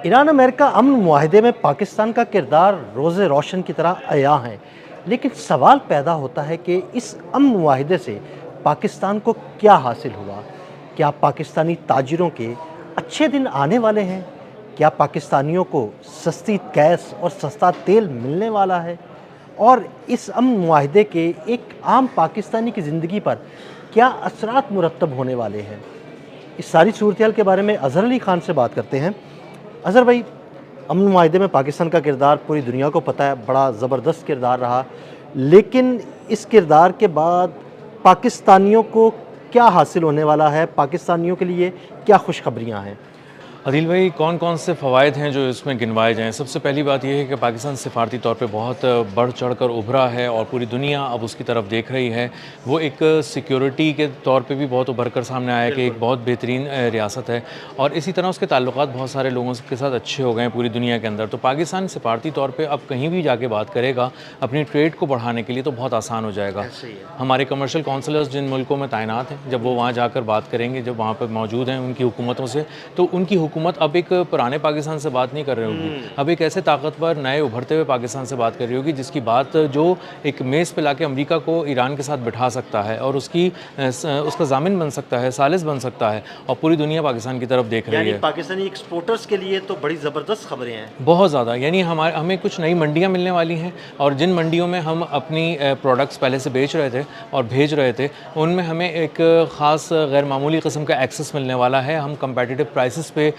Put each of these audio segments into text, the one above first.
ایران امریکہ امن معاہدے میں پاکستان کا کردار روز روشن کی طرح عیاں ہے، لیکن سوال پیدا ہوتا ہے کہ اس امن معاہدے سے پاکستان کو کیا حاصل ہوا؟ کیا پاکستانی تاجروں کے اچھے دن آنے والے ہیں؟ کیا پاکستانیوں کو سستی گیس اور سستا تیل ملنے والا ہے؟ اور اس امن معاہدے کے ایک عام پاکستانی کی زندگی پر کیا اثرات مرتب ہونے والے ہیں؟ اس ساری صورتحال کے بارے میں اظہر علی خان سے بات کرتے ہیں۔ اظہر بھائی، امن معاہدے میں پاکستان کا کردار پوری دنیا کو پتہ ہے، بڑا زبردست کردار رہا، لیکن اس کردار کے بعد پاکستانیوں کو کیا حاصل ہونے والا ہے؟ پاکستانیوں کے لیے کیا خوشخبریاں ہیں؟ عدیل بھائی، کون کون سے فوائد ہیں جو اس میں گنوائے جائیں؟ سب سے پہلی بات یہ ہے کہ پاکستان سفارتی طور پہ بہت بڑھ چڑھ کر ابھرا ہے اور پوری دنیا اب اس کی طرف دیکھ رہی ہے۔ وہ ایک سیکیورٹی کے طور پہ بھی بہت ابھر کر سامنے آیا کہ ایک بہت بہترین ریاست ہے، اور اسی طرح اس کے تعلقات بہت سارے لوگوں کے ساتھ اچھے ہو گئے ہیں پوری دنیا کے اندر۔ تو پاکستان سفارتی طور پہ اب کہیں بھی جا کے بات کرے گا اپنی ٹریڈ کو بڑھانے کے لیے تو بہت آسان ہو جائے گا۔ ہمارے کمرشل کونسلرز جن ملکوں میں تعینات ہیں، جب وہ وہاں جا کر بات کریں گے، جب وہاں پہ موجود ہیں ان کی حکومتوں سے، تو ان کی حکومت اب ایک پرانے پاکستان سے بات نہیں کر رہی ہوگی، اب ایک ایسے طاقتور نئے ابھرتے ہوئے پاکستان سے بات کر رہی ہوگی جس کی بات جو ایک میز پہ لا کے امریکہ کو ایران کے ساتھ بٹھا سکتا ہے اور اس کا ضامن بن سکتا ہے، ثالث بن سکتا ہے، اور پوری دنیا پاکستان کی طرف دیکھ رہی ہے۔ یعنی پاکستانی ایکسپورٹرز کے لیے تو بڑی زبردست خبریں ہیں۔ بہت زیادہ، یعنی ہمیں کچھ نئی منڈیاں ملنے والی ہیں، اور جن منڈیوں میں ہم اپنی پروڈکٹس پہلے سے بیچ رہے تھے اور بھیج رہے تھے، ان میں ہمیں ایک خاص غیر معمولی قسم کا ایکسس ملنے والا ہے۔ ہم کمپیٹیٹیو پرائسز پہ،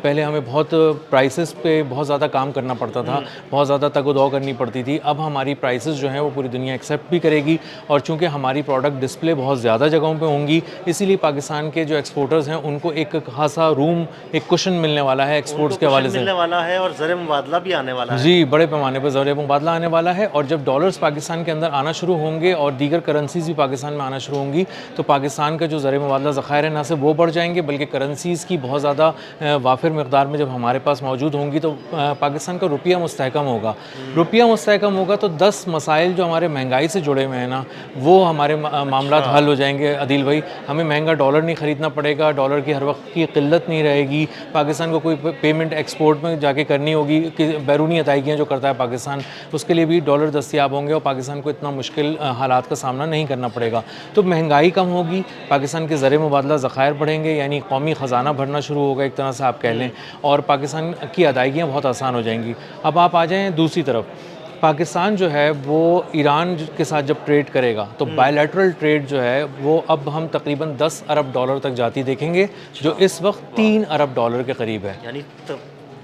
پہلے ہمیں بہت پرائسز پہ بہت زیادہ کام کرنا پڑتا تھا، بہت زیادہ تگ و دو کرنی پڑتی تھی، اب ہماری پرائسز جو ہیں وہ پوری دنیا ایکسیپٹ بھی کرے گی، اور چونکہ ہماری پروڈکٹ ڈسپلے بہت زیادہ جگہوں پہ ہوں گی، اسی لیے پاکستان کے جو ایکسپورٹرز ہیں ان کو ایک خاصا روم، ایک کشن ملنے والا ہے ایکسپورٹس کے حوالے سے، ملنے والا ہے، اور زر مبادلہ بھی آنے والا ہے۔ جی، بڑے پیمانے پہ زر مبادلہ آنے والا ہے، اور جب ڈالرز پاکستان کے اندر آنا شروع ہوں گے اور دیگر کرنسیز بھی پاکستان میں آنا شروع ہوں گی، تو پاکستان کا جو زر مبادلہ ذخائر ہے نہ صرف وہ بڑھ جائیں گے، بلکہ کرنسیز کی بہت زیادہ وافر مقدار میں جب ہمارے پاس موجود ہوں گی تو پاکستان کا روپیہ مستحکم ہوگا۔ روپیہ مستحکم ہوگا تو 10 مسائل جو ہمارے مہنگائی سے جڑے ہوئے ہیں نا، وہ ہمارے معاملات حل ہو جائیں گے عدیل بھائی۔ ہمیں مہنگا ڈالر نہیں خریدنا پڑے گا، ڈالر کی ہر وقت کی قلت نہیں رہے گی، پاکستان کو کوئی پیمنٹ ایکسپورٹ میں جا کے کرنی ہوگی کہ بیرونی ادائیگیاں جو کرتا ہے پاکستان، اس کے لیے بھی ڈالر دستیاب ہوں گے اور پاکستان کو اتنا مشکل حالات کا سامنا نہیں کرنا پڑے گا۔ تو مہنگائی کم ہوگی، پاکستان کے زر مبادلہ ذخائر بڑھیں گے، یعنی قومی خزانہ بھرنا شروع ہوگا ایک طرح سے آپ کہہ لیں، اور پاکستان کی ادائیگیاں بہت آسان ہو جائیں گی۔ اب آپ آ جائیں دوسری طرف، پاکستان جو ہے وہ ایران کے ساتھ جب ٹریڈ کرے گا تو بائی لیٹرل ٹریڈ جو ہے وہ اب ہم تقریباً 10 ارب ڈالر تک جاتی دیکھیں گے، جو اس وقت 3 ارب ڈالر کے قریب ہے۔ یعنی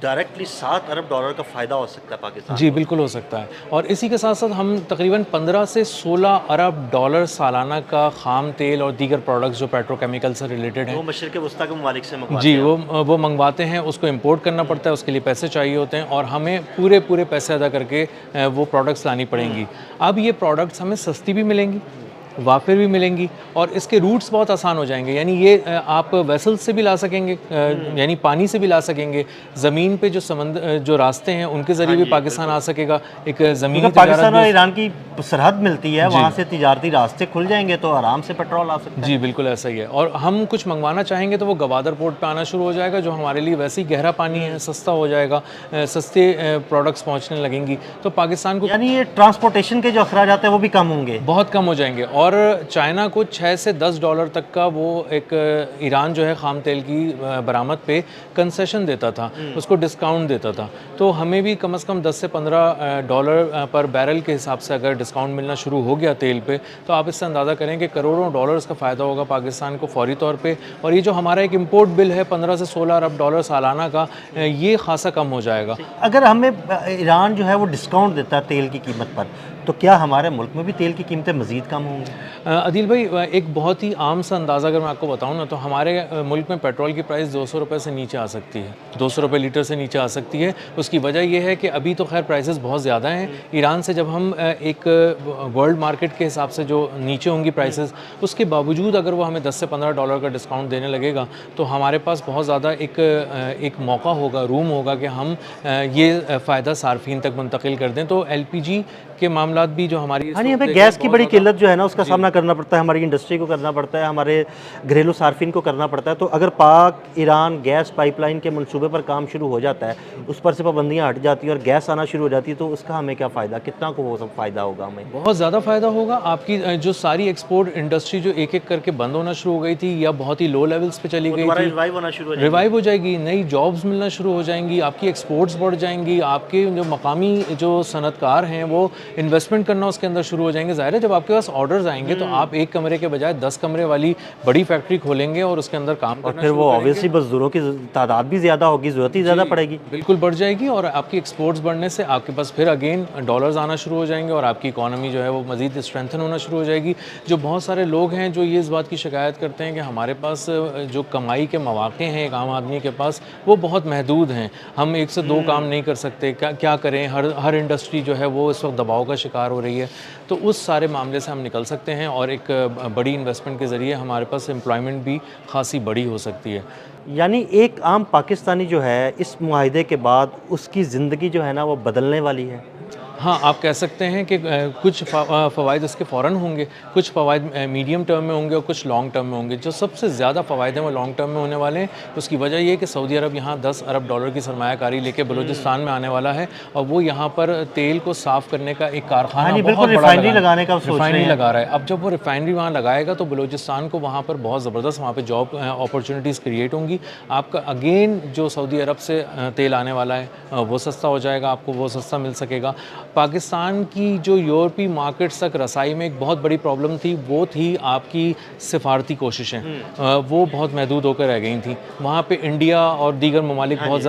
ڈائریکٹلی 7 ارب ڈالر کا فائدہ ہو سکتا ہے پاکستان جی بالکل ہو سکتا ہے، اور اسی کے ساتھ ساتھ ہم تقریباً 15 سے 16 ارب ڈالر سالانہ کا خام تیل اور دیگر پروڈکٹس جو پیٹرو کیمیکل سے ریلیٹڈ ہیں، وہ مشرق وسطیٰ کے ممالک سے جی وہ منگواتے ہیں، اس کو امپورٹ کرنا پڑتا ہے، اس کے لیے پیسے چاہیے ہوتے ہیں، اور ہمیں پورے پیسے ادا کر کے وہ پروڈکٹس لانی پڑیں گی۔ اب یہ پروڈکٹس ہمیں سستی بھی ملیں گی، وافر بھی ملیں گی، اور اس کے روٹس بہت آسان ہو جائیں گے، یعنی یہ آپ ویسل سے بھی لا سکیں گے، یعنی پانی سے بھی لا سکیں گے، زمین پہ جو راستے ہیں ان کے ذریعے بھی پاکستان آ سکے گا، ایک زمینی پاکستان اور ایران کی سرحد ملتی ہے، وہاں سے تجارتی راستے کھل جائیں گے تو آرام سے پیٹرول آ سکتا ہے۔ جی بالکل ایسا ہی ہے، اور ہم کچھ منگوانا چاہیں گے تو وہ گوادر پورٹ پہ آنا شروع ہو جائے گا، جو ہمارے لیے ویسے ہی گہرا پانی ہے، سستا ہو جائے گا، سستے پروڈکٹس پہنچنے لگیں گی، تو پاکستان کو یعنی یہ ٹرانسپورٹیشن کے جو اخراجات ہیں وہ بھی کم ہوں گے، بہت کم ہو جائیں گے۔ اور چائنا کو 6 سے 10 ڈالر تک کا وہ ایک ایران جو ہے خام تیل کی برآمد پہ کنسیشن دیتا تھا، اس کو ڈسکاؤنٹ دیتا تھا، تو ہمیں بھی کم از کم 10 سے 15 ڈالر پر بیرل کے حساب سے اگر ڈسکاؤنٹ ملنا شروع ہو گیا تیل پہ، تو آپ اس سے اندازہ کریں کہ کروڑوں ڈالرز کا فائدہ ہوگا پاکستان کو فوری طور پہ، اور یہ جو ہمارا ایک امپورٹ بل ہے 15 سے 16 ارب ڈالر سالانہ کا، یہ خاصا کم ہو جائے گا۔ اگر ہمیں ایران جو ہے وہ ڈسکاؤنٹ دیتا ہے تیل کی قیمت پر، تو کیا ہمارے ملک میں بھی تیل کی قیمتیں مزید کم ہوں گی؟ عدیل بھائی، ایک بہت ہی عام سا اندازہ اگر میں آپ کو بتاؤں نا، تو ہمارے ملک میں پیٹرول کی پرائس 200 روپے سے نیچے آ سکتی ہے، 200 روپے لیٹر سے نیچے آ سکتی ہے۔ اس کی وجہ یہ ہے کہ ابھی تو خیر پرائسز بہت زیادہ ہیں ایران سے، جب ہم ایک ورلڈ مارکیٹ کے حساب سے جو نیچے ہوں گی پرائسز، اس کے باوجود اگر وہ ہمیں 10 سے 15 ڈالر کا ڈسکاؤنٹ دینے لگے گا تو ہمارے پاس بہت زیادہ ایک موقع ہوگا، روم ہوگا کہ ہم یہ فائدہ صارفین تک منتقل کر دیں۔ تو ایل پی جی کے معاملات بھی جو ہماری ہمیں گیس کی بڑی قلت جو ہے نا اس کا سامنا کرنا پڑتا ہے، ہماری انڈسٹری کو کرنا پڑتا ہے، ہمارے گھریلو صارفین کو کرنا پڑتا ہے. تو اگر پاک ایران گیس پائپ لائن کے منصوبے پر کام شروع ہو جاتا ہے، اس پر سے پابندیاں ہٹ جاتی ہیں اور گیس آنا شروع ہو جاتی ہے، تو اس کا ہمیں کیا فائدہ، کتنا کو وہ سب فائدہ ہوگا ہمیں؟ بہت زیادہ فائدہ ہوگا. آپ کی جو ساری ایکسپورٹ انڈسٹری جو ایک ایک کر کے بند ہونا شروع ہو گئی تھی یا بہت ہی لو لیولز پہ چلی گئی تھی، ریوائیو ہونا شروع ہو جائے گا. ریوائیو ہو جائے گی. نئی جابز ملنا شروع ہو جائیں گی، آپ کی ایکسپورٹس بڑھ جائیں گی، آپ کے جو مقامی جو صنعت کار ہیں وہ انویسٹمنٹ کرنا اس کے اندر شروع ہو جائیں گے. ظاہر ہے جب آپ کے پاس آرڈرز آئیں گے تو آپ ایک کمرے کے بجائے 10 کمرے والی بڑی فیکٹری کھولیں گے اور اس کے اندر کام اور کرنا پھر شروع وہ کریں گے. آبویسلی مزدوروں کی تعداد بھی زیادہ ہوگی، ضرورت ہی زیادہ پڑے گی. بالکل بڑھ جائے گی اور آپ کی ایکسپورٹس بڑھنے سے آپ کے پاس پھر اگین ڈالرز آنا شروع ہو جائیں گے اور آپ کی اکانومی جو ہے وہ مزید اسٹرینتھن ہونا شروع ہو جائے گی. جو بہت سارے لوگ ہیں جو یہ اس بات کی شکایت کرتے ہیں کہ ہمارے پاس جو کمائی کے مواقع ہیں ایک عام آدمی کے پاس وہ بہت محدود ہیں، ہم ایک سے دو کام نہیں کر سکتے، کیا کریں، ہر انڈسٹری جو ہے وہ اس وقت دباؤ کا شکار ہو رہی ہے. تو اس سارے معاملے سے ہم نکل سکتے ہیں اور ایک بڑی انویسٹمنٹ کے ذریعے ہمارے پاس امپلائمنٹ بھی خاصی بڑی ہو سکتی ہے. یعنی ایک عام پاکستانی جو ہے اس معاہدے کے بعد اس کی زندگی جو ہے نا وہ بدلنے والی ہے. ہاں، آپ کہہ سکتے ہیں کہ کچھ فوائد اس کے فوراً ہوں گے، کچھ فوائد میڈیم ٹرم میں ہوں گے اور کچھ لانگ ٹرم میں ہوں گے. جو سب سے زیادہ فوائد ہیں وہ لانگ ٹرم میں ہونے والے ہیں. اس کی وجہ یہ ہے کہ سعودی عرب یہاں 10 ارب ڈالر کی سرمایہ کاری لے کے بلوچستان میں آنے والا ہے اور وہ یہاں پر تیل کو صاف کرنے کا ایک کارخانہ بہت بڑا لگانے کا ریفائنری لگا رہا ہے. اب جب وہ ریفائنری وہاں لگائے گا تو بلوچستان کو وہاں پر بہت زبردست وہاں پہ جاب اپرچونیٹیز کریٹ ہوں گی. آپ کا اگین جو سعودی عرب سے تیل آنے والا ہے وہ سستا ہو جائے گا، آپ کو وہ سستا مل سکے گا. پاکستان کی جو یورپی مارکیٹس تک رسائی میں ایک بہت بڑی پرابلم تھی وہ تھی آپ کی سفارتی کوششیں، وہ بہت محدود ہو کر رہ گئی تھیں. وہاں پہ انڈیا اور دیگر ممالک بہت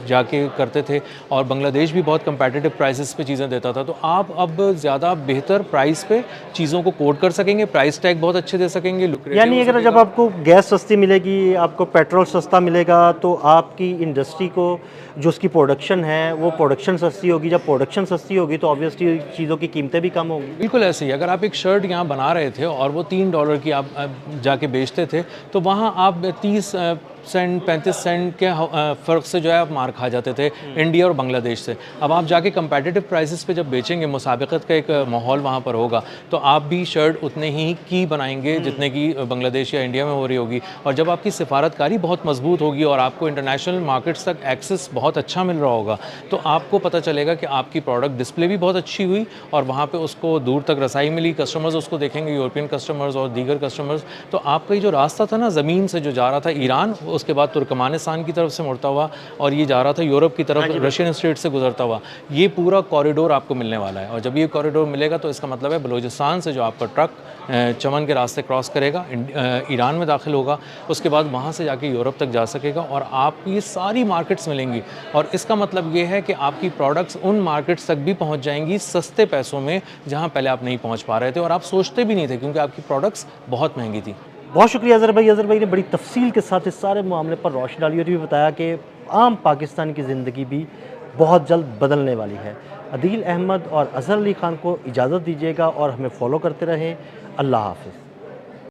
جا کے کرتے تھے اور بنگلہ دیش بھی بہت کمپیٹیٹو پرائسز پہ چیزیں دیتا تھا. تو آپ اب زیادہ بہتر پرائس پہ چیزوں کو کوٹ کر سکیں گے، پرائس ٹیگ بہت اچھے دے سکیں گے. یعنی اگر جب آپ کو گیس سستی ملے گی، آپ کو پیٹرول سستا ملے گا، تو آپ کی انڈسٹری کو جو اس کی پروڈکشن ہے وہ پروڈکشن سستی ہوگی. جب پروڈکشن سستی ہوگی تو آبویسلی چیزوں کی قیمتیں بھی کم ہوگی. بالکل ایسے ہی اگر آپ ایک شرٹ یہاں بنا رہے تھے اور وہ $3 کی آپ جا کے بیچتے تھے تو وہاں آپ 30 سینٹ 35 سینٹ کے فرق سے جو ہے آپ مار کھا جاتے تھے انڈیا اور بنگلہ دیش سے. اب آپ جا کے کمپیٹیٹو پرائسز پہ جب بیچیں گے، مسابقت کا ایک ماحول وہاں پر ہوگا، تو آپ بھی شرٹ اتنے ہی کی بنائیں گے جتنے کی بنگلہ دیش یا انڈیا میں ہو رہی ہوگی. اور جب آپ کی سفارت کاری بہت مضبوط ہوگی اور آپ کو انٹرنیشنل مارکیٹس تک ایکسس بہت اچھا مل رہا ہوگا تو آپ کو پتہ چلے گا کہ آپ کی پروڈکٹ ڈسپلے بھی بہت اچھی ہوئی اور وہاں پہ اس کو دور تک رسائی ملی، کسٹمرز اس کو دیکھیں گے، یورپین کسٹمرز اور دیگر کسٹمرز. تو آپ کا یہ جو راستہ تھا نا زمین سے جو جا رہا تھا ایران، اس کے بعد ترکمانستان کی طرف سے مڑتا ہوا اور یہ جا رہا تھا یورپ کی طرف رشین اسٹیٹ سے گزرتا ہوا، یہ پورا کوریڈور آپ کو ملنے والا ہے. اور جب یہ کوریڈور ملے گا تو اس کا مطلب ہے بلوچستان سے جو آپ کا ٹرک چمن کے راستے کراس کرے گا، ایران میں داخل ہوگا، اس کے بعد وہاں سے جا کے یورپ تک جا سکے گا اور آپ کو یہ ساری مارکیٹس ملیں گی. اور اس کا مطلب یہ ہے کہ آپ کی پروڈکٹس ان مارکیٹس تک بھی پہنچ جائیں گی سستے پیسوں میں جہاں پہلے آپ نہیں پہنچ پا رہے تھے اور آپ سوچتے بھی نہیں تھے کیونکہ آپ کی پروڈکٹس بہت مہنگی تھی. بہت شکریہ اظہر بھائی. اظہر بھائی نے بڑی تفصیل کے ساتھ اس سارے معاملے پر روشنی ڈالی اور یہ بتایا کہ عام پاکستان کی زندگی بھی بہت جلد بدلنے والی ہے. عدیل احمد اور اظہر علی خان کو اجازت دیجیے گا اور ہمیں فالو کرتے رہیں. اللہ حافظ.